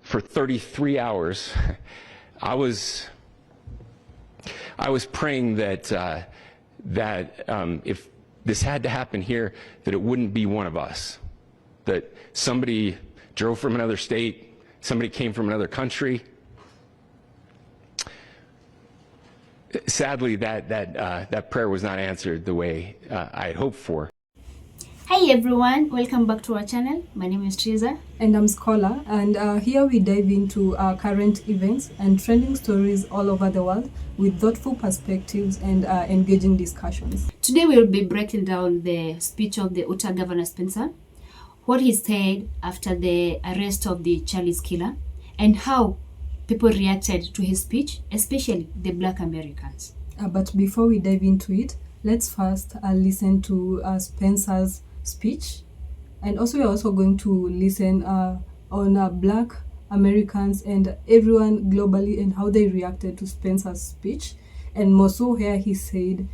for 33 hours, I was praying that if this had to happen here, that it wouldn't be one of us, that somebody drove from another state, somebody came from another country. Sadly, that prayer was not answered the way I had hoped for. Hi everyone, welcome back to our channel. My name is Triza. And I'm Scholar, and here we dive into current events and trending stories all over the world with thoughtful perspectives and engaging discussions. Today we will be breaking down the speech of the Utah Governor Spencer, what he said after the arrest of the Charlie's killer, and how people reacted to his speech, especially the Black Americans. But before we dive into it, let's first listen to Spencer's speech, and also we're also going to listen on Black Americans and everyone globally and how they reacted to Spencer's speech, and more so here he said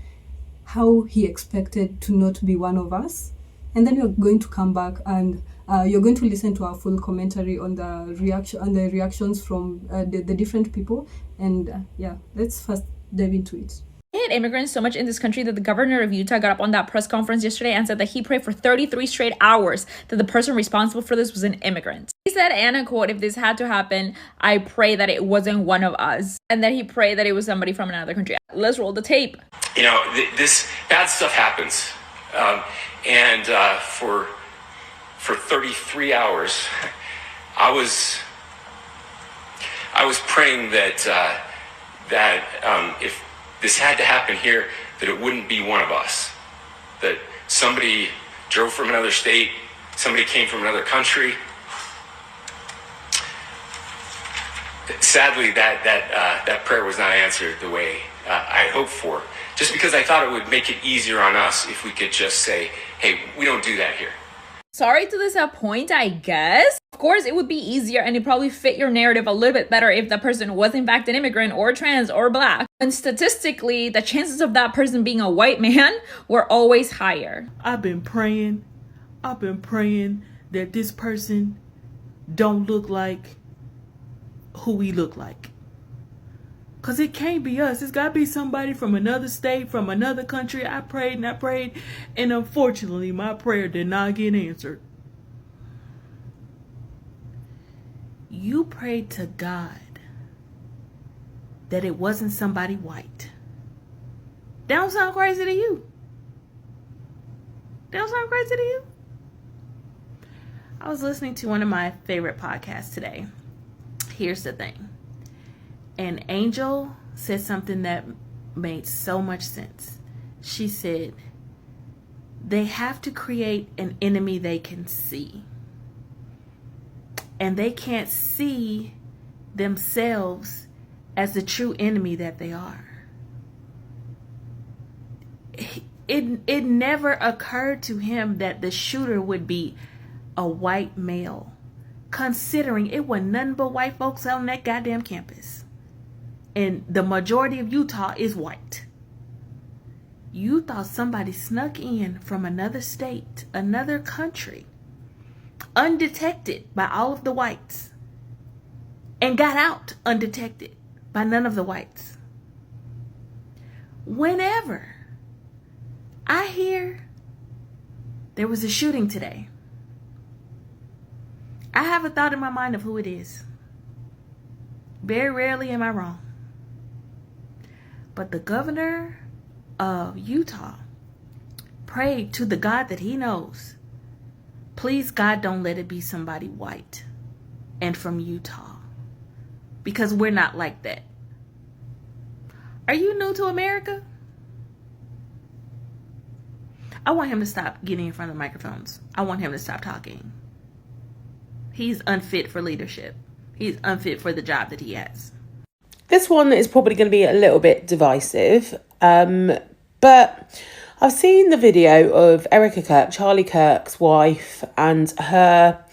how he expected to not be one of us. And then we're going to come back and you're going to listen to our full commentary on the reactions from the different people. And yeah, let's first dive into it. They hate immigrants so much in this country that the governor of Utah got up on that press conference yesterday and said that he prayed for 33 straight hours that the person responsible for this was an immigrant. He said, and I quote, "If this had to happen, I pray that it wasn't one of us," and that he prayed that it was somebody from another country. Let's roll the tape. You know, this bad stuff happens, and for 33 hours, I was praying that if this had to happen here, that it wouldn't be one of us, that somebody drove from another state, somebody came from another country. Sadly, that prayer was not answered the way I hoped for, just because I thought it would make it easier on us if we could just say, hey, we don't do that here. Sorry to disappoint, I guess. Of course, it would be easier and it probably fit your narrative a little bit better if the person was in fact an immigrant or trans or Black. And statistically, the chances of that person being a white man were always higher. I've been praying that this person don't look like who we look like. Because it can't be us. It's got to be somebody from another state, from another country. I prayed, and unfortunately, my prayer did not get answered. You prayed to God that it wasn't somebody white. That don't sound crazy to you? That don't sound crazy to you? I was listening to one of my favorite podcasts today. Here's the thing. And Angel said something that made so much sense. She said, they have to create an enemy they can see. And they can't see themselves as the true enemy that they are. It never occurred to him that the shooter would be a white male, considering it was nothing but white folks on that goddamn campus. And the majority of Utah is white. You thought somebody snuck in from another state, another country, undetected by all of the whites, and got out undetected by none of the whites. Whenever I hear there was a shooting today, I have a thought in my mind of who it is. Very rarely am I wrong. But the governor of Utah prayed to the God that he knows, please God, don't let it be somebody white and from Utah, because we're not like that. Are you new to America? I want him to stop getting in front of microphones. I want him to stop talking. He's unfit for leadership. He's unfit for the job that he has. This one is probably going to be a little bit divisive, but I've seen the video of Erica Kirk, Charlie Kirk's wife, and her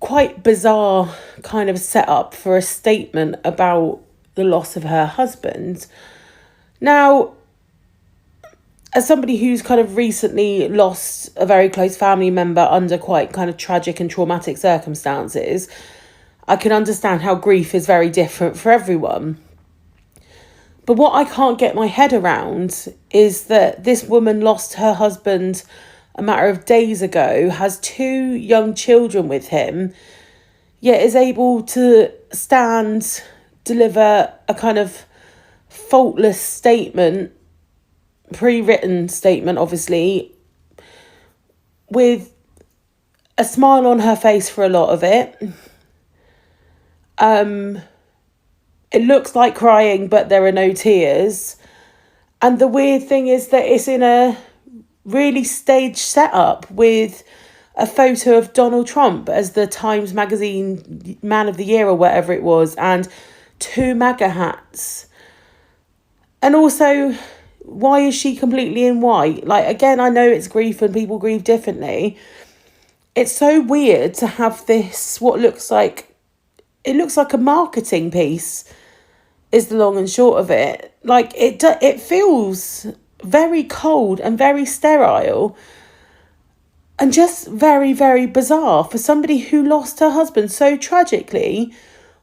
quite bizarre kind of setup for a statement about the loss of her husband. Now, as somebody who's kind of recently lost a very close family member under quite kind of tragic and traumatic circumstances, I can understand how grief is very different for everyone. But what I can't get my head around is that this woman lost her husband a matter of days ago, has 2 young children with him, yet is able to deliver a kind of faultless statement, pre-written statement, obviously, with a smile on her face for a lot of it. It looks like crying, but there are no tears. And the weird thing is that it's in a really staged setup with a photo of Donald Trump as the Times Magazine Man of the Year or whatever it was, and 2 MAGA hats. And also, why is she completely in white? Like, again, I know it's grief and people grieve differently. It's so weird to have this, what looks like, it looks like a marketing piece, is the long and short of it. Like, it feels very cold and very sterile and just very, very bizarre for somebody who lost her husband so tragically.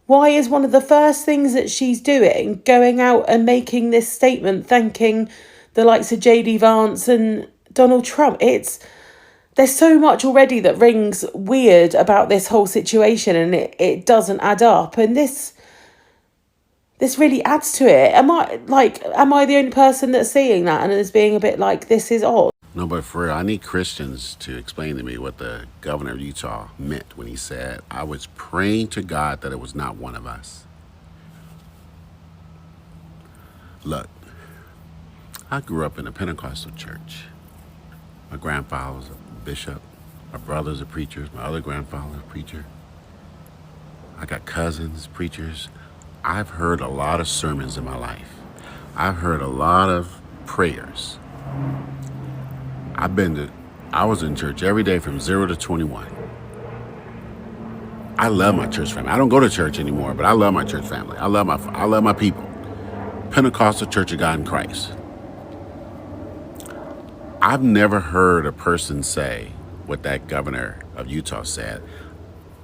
Why is one of the first things that she's doing going out and making this statement thanking the likes of JD Vance and Donald Trump? There's so much already that rings weird about this whole situation, and it doesn't add up. And this really adds to it. Am I the only person that's seeing that and is being a bit like, this is odd? No, but for real, I need Christians to explain to me what the governor of Utah meant when he said, I was praying to God that it was not one of us. Look, I grew up in a Pentecostal church. My grandfather was a bishop. My brother's a preacher. My other grandfather's a preacher. I got cousins, preachers. I've heard a lot of sermons in my life. I've heard a lot of prayers. I was in church every day from 0 to 21. I love my church family. I don't go to church anymore, but I love my church family. I love my people. Pentecostal Church of God in Christ. I've never heard a person say what that governor of Utah said.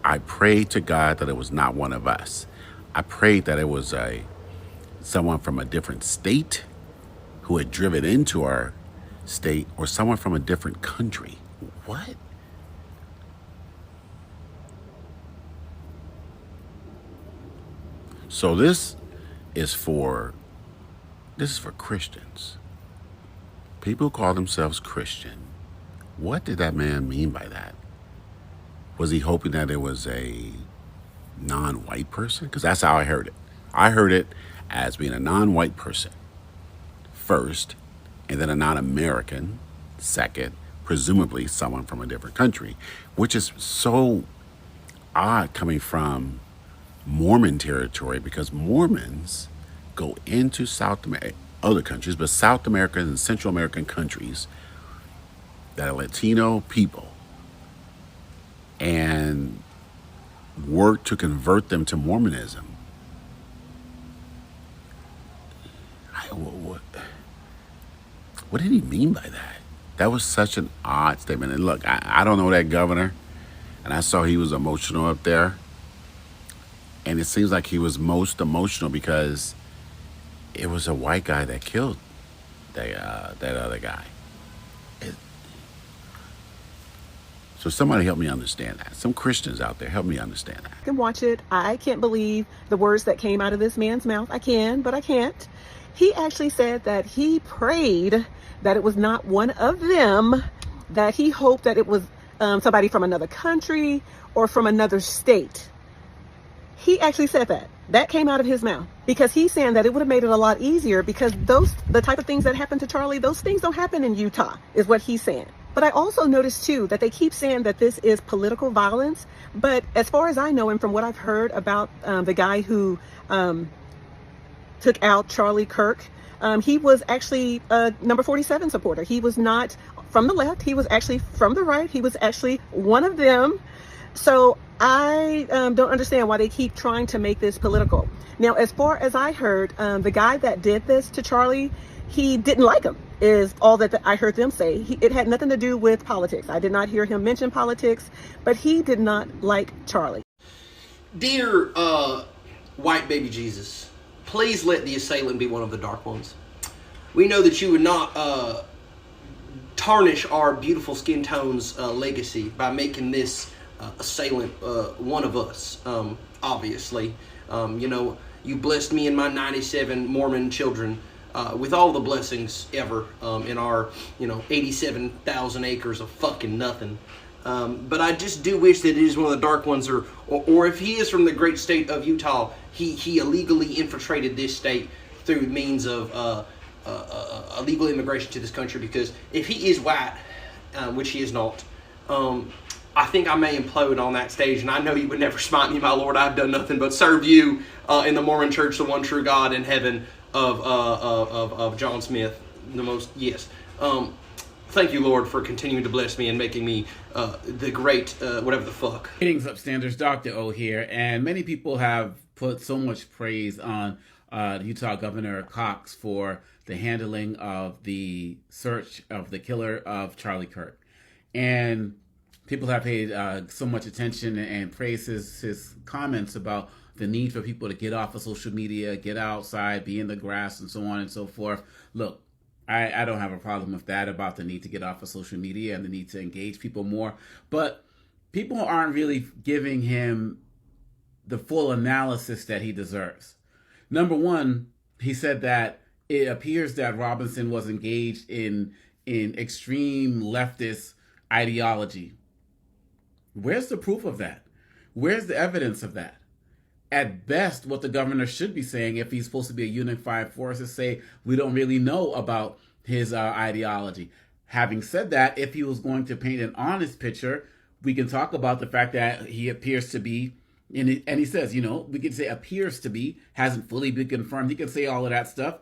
I prayed to God that it was not one of us. I prayed that it was someone from a different state who had driven into our state, or someone from a different country. What? So this is for Christians. People who call themselves Christian. What did that man mean by that? Was he hoping that it was a non-white person? Because that's how I heard it. I heard it as being a non-white person first, and then a non-American second, presumably someone from a different country, which is so odd coming from Mormon territory, because Mormons go into other countries, but South American and Central American countries that are Latino people, and work to convert them to Mormonism. What did he mean by that? That was such an odd statement. And look, I don't know that governor, and I saw he was emotional up there. And it seems like he was most emotional because it was a white guy that killed that other guy. So somebody help me understand that. Some Christians out there, help me understand that. I can watch it. I can't believe the words that came out of this man's mouth. I can, but I can't. He actually said that he prayed that it was not one of them, that he hoped that it was somebody from another country or from another state. He actually said that. That came out of his mouth, because he's saying that it would have made it a lot easier, because the type of things that happened to Charlie, those things don't happen in Utah, is what he's saying. But I also noticed too that they keep saying that this is political violence. But as far as I know, and from what I've heard about the guy who took out Charlie Kirk, he was actually a number 47 supporter. He was not from the left. He was actually from the right. He was actually one of them. So I don't understand why they keep trying to make this political. Now, as far as I heard, the guy that did this to Charlie, he didn't like him, is all that I heard them say. It had nothing to do with politics. I did not hear him mention politics, but he did not like Charlie. Dear white baby Jesus, please let the assailant be one of the dark ones. We know that you would not tarnish our beautiful skin tone's legacy by making this assailant one of us, obviously. You blessed me and my 97 Mormon children with all the blessings ever in our, 87,000 acres of fucking nothing. But I just do wish that it is one of the dark ones, or if he is from the great state of Utah, he illegally infiltrated this state through means of illegal immigration to this country. Because if he is white, which he is not, I think I may implode on that stage, and I know you would never smite me, my Lord. I've done nothing but serve you in the Mormon Church, the one true God in heaven of John Smith, the most, yes. Thank you, Lord, for continuing to bless me and making me the great whatever the fuck. Greetings, Upstanders. Dr. O here, and many people have put so much praise on Utah Governor Cox for the handling of the search of the killer of Charlie Kirk. And people have paid so much attention and praised his comments about the need for people to get off of social media, get outside, be in the grass, and so on and so forth. Look, I don't have a problem with that, about the need to get off of social media and the need to engage people more. But people aren't really giving him the full analysis that he deserves. Number one, he said that it appears that Robinson was engaged in extreme leftist ideology. Where's the proof of that? Where's the evidence of that? At best, what the governor should be saying, if he's supposed to be a unified force, is say, we don't really know about his ideology. Having said that, if he was going to paint an honest picture, we can talk about the fact that he appears to be, and he says, we can say appears to be, hasn't fully been confirmed. He can say all of that stuff,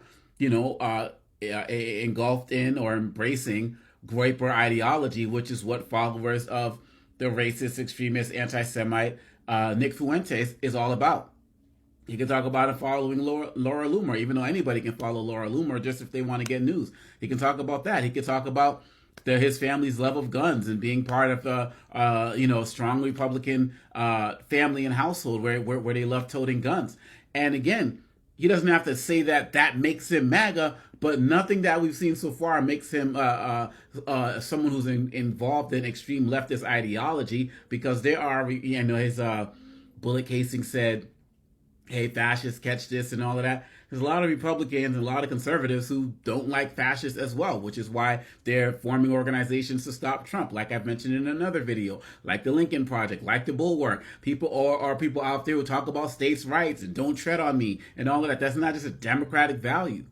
engulfed in or embracing Groyper ideology, which is what followers of the racist, extremist, anti-Semite Nick Fuentes is all about. He can talk about it following Laura Loomer, even though anybody can follow Laura Loomer just if they want to get news. He can talk about that. He can talk about his family's love of guns and being part of a strong Republican family and household where they love toting guns. And again, he doesn't have to say that makes him MAGA, but nothing that we've seen so far makes him someone who's involved in extreme leftist ideology, because there are, his bullet casing said, hey, fascists, catch this and all of that. There's a lot of Republicans and a lot of conservatives who don't like fascists as well, which is why they're forming organizations to stop Trump, like I've mentioned in another video, like the Lincoln Project, like the Bulwark. People are people out there who talk about states' rights and don't tread on me and all of that. That's not just a democratic value.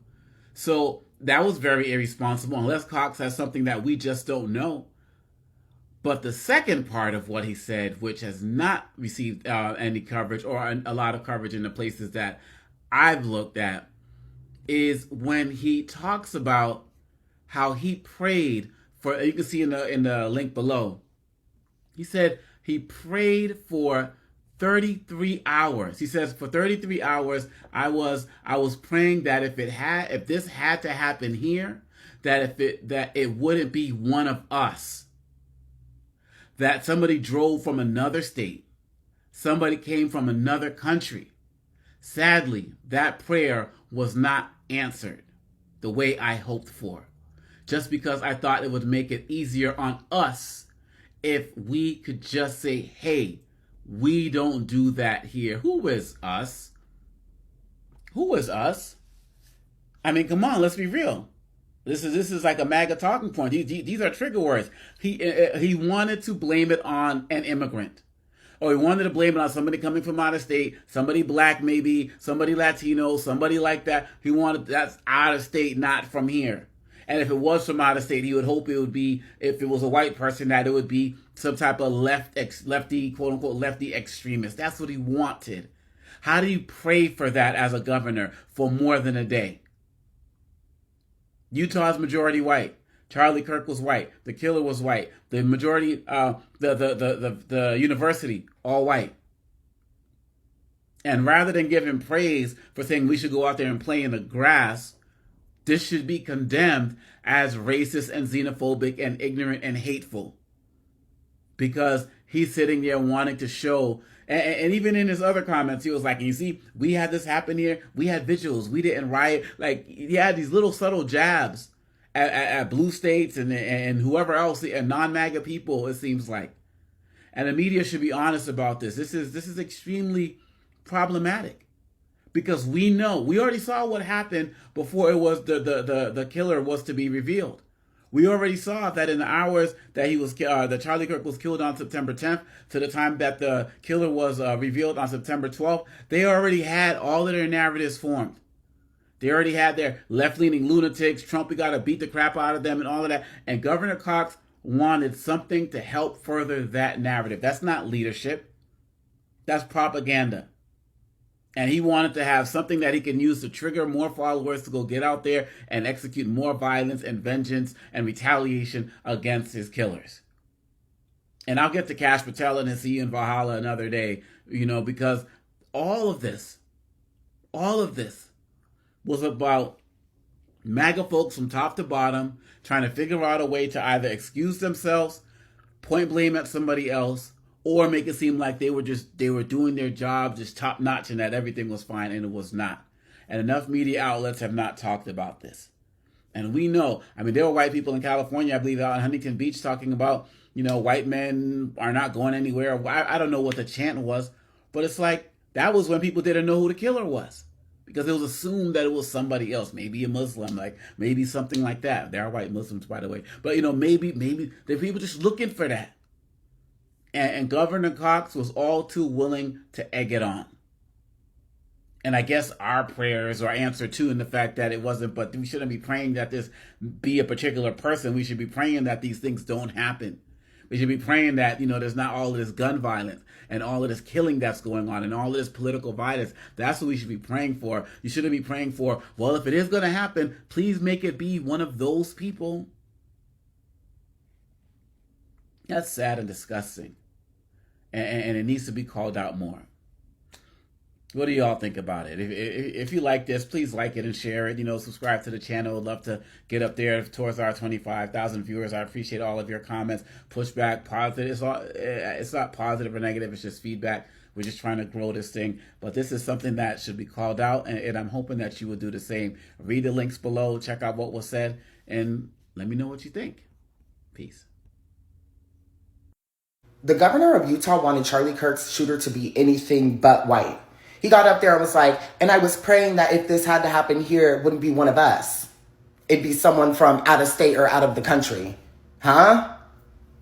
So that was very irresponsible, unless Cox has something that we just don't know. But the second part of what he said, which has not received any coverage or a lot of coverage in the places that I've looked at, is when he talks about how he prayed for, you can see in the link below, he said he prayed for 33 hours. He says, for 33 hours, I was praying that if this had to happen here, that it wouldn't be one of us. That somebody drove from another state. Somebody came from another country. Sadly, that prayer was not answered the way I hoped for. Just because I thought it would make it easier on us if we could just say, hey, we don't do that here. Who is us? Who is us? I mean, come on, let's be real. This is like a MAGA talking point. These are trigger words. He wanted to blame it on an immigrant. Or he wanted to blame it on somebody coming from out of state, somebody black maybe, somebody Latino, somebody like that. He wanted, that's out of state, not from here. And if it was from out of state, he would hope it would be, if it was a white person, that it would be some type of lefty, quote unquote, lefty extremist. That's what he wanted. How do you pray for that as a governor for more than a day? Utah's majority white. Charlie Kirk was white. The killer was white. The majority, the university, all white. And rather than give him praise for saying we should go out there and play in the grass, this should be condemned as racist and xenophobic and ignorant and hateful. Because he's sitting there wanting to show And even in his other comments, he was like, you see, we had this happen here. We had vigils. We didn't riot. Like, he had these little subtle jabs at blue states and whoever else, and non-MAGA people, it seems like. And the media should be honest about this. This is extremely problematic. Because we know, we already saw what happened before it was the killer was to be revealed. We already saw that in the hours that that Charlie Kirk was killed on September 10th to the time that the killer was revealed on September 12th, they already had all of their narratives formed. They already had their left-leaning lunatics, Trump, we got to beat the crap out of them and all of that. And Governor Cox wanted something to help further that narrative. That's not leadership. That's propaganda. And he wanted to have something that he can use to trigger more followers to go get out there and execute more violence and vengeance and retaliation against his killers. And I'll get to Cash Patel and see you in Valhalla another day, because all of this was about MAGA folks from top to bottom trying to figure out a way to either excuse themselves, point blame at somebody else, or make it seem like they were doing their job just top notch and that everything was fine, and it was not. And enough media outlets have not talked about this. And we know, there were white people in California, I believe, out in Huntington Beach talking about, white men are not going anywhere. I don't know what the chant was, but it's like, that was when people didn't know who the killer was. Because it was assumed that it was somebody else, maybe a Muslim, like maybe something like that. There are white Muslims, by the way. But, maybe there are people just looking for that. And Governor Cox was all too willing to egg it on. And I guess our prayers are answered too in the fact that it wasn't, but we shouldn't be praying that this be a particular person. We should be praying that these things don't happen. We should be praying that, there's not all of this gun violence and all of this killing that's going on and all of this political violence. That's what we should be praying for. You shouldn't be praying for, well, if it is going to happen, please make it be one of those people. That's sad and disgusting. And it needs to be called out more. What do y'all think about it? If you like this, please like it and share it. Subscribe to the channel. I'd love to get up there towards our 25,000 viewers. I appreciate all of your comments. Pushback, positive. It's not positive or negative. It's just feedback. We're just trying to grow this thing. But this is something that should be called out, and I'm hoping that you will do the same. Read the links below. Check out what was said, and let me know what you think. Peace. The governor of Utah wanted Charlie Kirk's shooter to be anything but white. He got up there and was like, and I was praying that if this had to happen here, it wouldn't be one of us. It'd be someone from out of state or out of the country. Huh?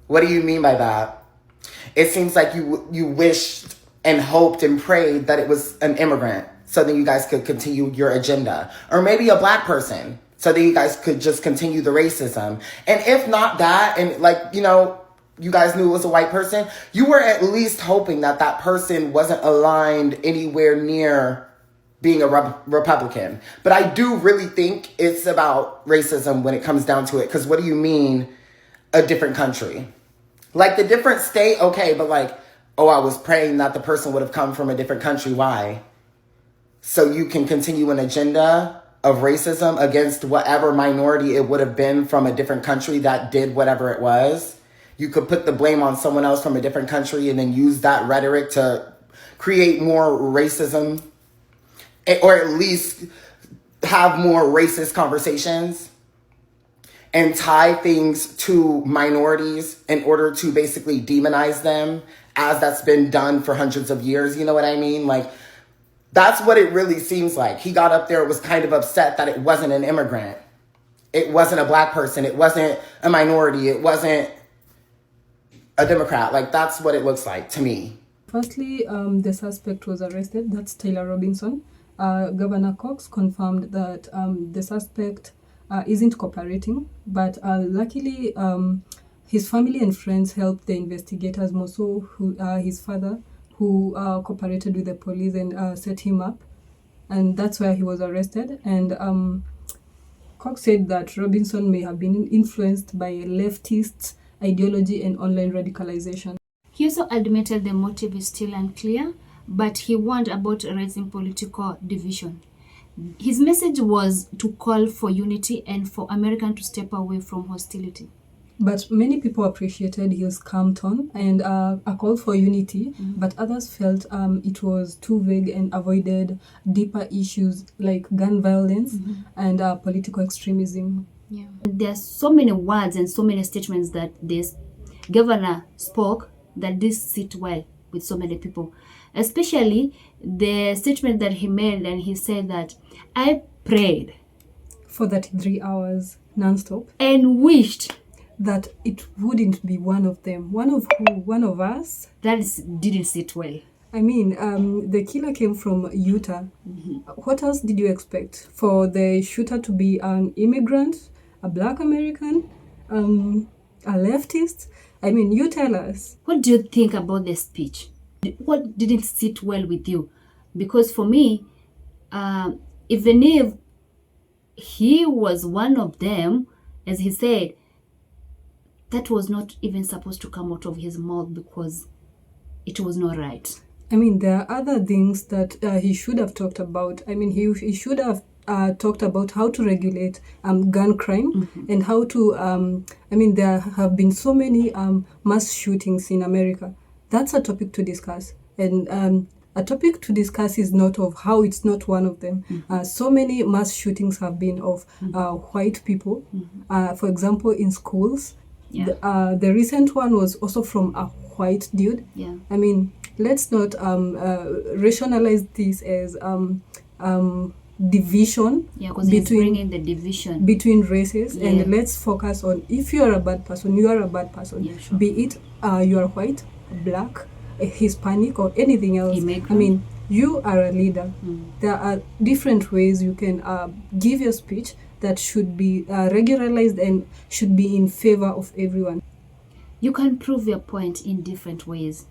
What do you mean by that? It seems like you wished and hoped and prayed that it was an immigrant so that you guys could continue your agenda. Or maybe a black person so that you guys could just continue the racism. And if not that, and you guys knew it was a white person, you were at least hoping that that person wasn't aligned anywhere near being a Republican. But I do really think it's about racism when it comes down to it. Because what do you mean a different country? Like the different state, okay, but I was praying that the person would have come from a different country. Why? So you can continue an agenda of racism against whatever minority it would have been from a different country that did whatever it was. You could put the blame on someone else from a different country and then use that rhetoric to create more racism, or at least have more racist conversations and tie things to minorities in order to basically demonize them, as that's been done for hundreds of years. You know what I mean? That's what it really seems like. He got up there, was kind of upset that it wasn't an immigrant. It wasn't a black person. It wasn't a minority. It wasn't a Democrat. That's what it looks like to me. Firstly, the suspect was arrested. That's Taylor Robinson. Governor Cox confirmed that the suspect isn't cooperating, but luckily his family and friends helped the investigators, more so his father, who cooperated with the police and set him up. And that's where he was arrested. And Cox said that Robinson may have been influenced by leftists' ideology and online radicalization. He also admitted the motive is still unclear, but he warned about raising political division. His message was to call for unity and for Americans to step away from hostility. But many people appreciated his calm tone and a call for unity, but others felt it was too vague and avoided deeper issues like gun violence and political extremism. Yeah. There are so many words and so many statements that this governor spoke that this sit well with so many people. Especially the statement that he made, and he said that I prayed for 33 hours non-stop and wished that it wouldn't be one of them. One of who? One of us? Didn't sit well. I mean, the killer came from Utah. What else did you expect? For the shooter to be an immigrant, a Black American, a leftist? I mean, you tell us. What do you think about the speech? What didn't sit well with you? Because for me, even if he was one of them, as he said, that was not even supposed to come out of his mouth because it was not right. I mean, there are other things that he should have talked about. I mean, he should have talked about how to regulate gun crime and how to, I mean, there have been so many mass shootings in America. That's a topic to discuss. And a topic to discuss is not of how it's not one of them. So many mass shootings have been of white people. For example, in schools. Yeah. The recent one was also from a white dude. Yeah. I mean, let's not rationalize this as division. Yeah, because he's bringing the division between races, and let's focus on if you are a bad person, you are a bad person. Yeah, sure. Be it you are white, black, Hispanic, or anything else. Immigrant. I mean, you are a leader. There are different ways you can give your speech that should be regularized and should be in favor of everyone. You can prove your point in different ways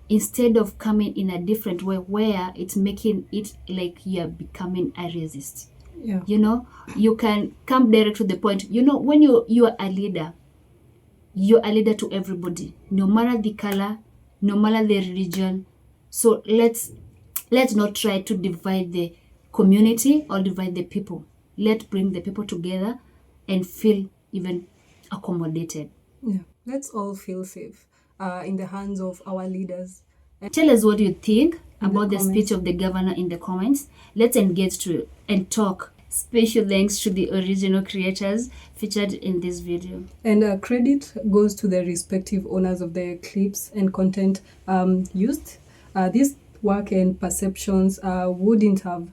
instead of coming in a different way where it's making it like you're becoming a racist. Yeah. You know, you can come direct to the point. You know, when you are a leader, you're a leader to everybody, no matter the color, no matter the religion. So let's not try to divide the community or divide the people. Let's bring the people together and feel even accommodated. Yeah, let's all feel safe in the hands of our leaders. Tell us what you think about the speech of the governor in the comments. Let's engage to and talk. Special thanks to the original creators featured in this video. And credit goes to the respective owners of the clips and content used. This work and perceptions wouldn't have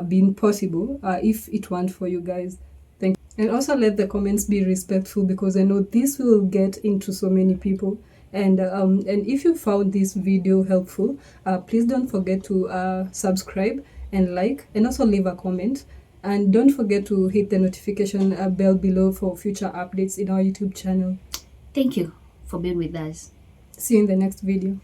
been possible if it weren't for you guys. Thank you. And also let the comments be respectful, because I know this will get into so many people. And if you found this video helpful, please don't forget to subscribe and like, and also leave a comment. And don't forget to hit the notification bell below for future updates in our YouTube channel. Thank you for being with us. See you in the next video.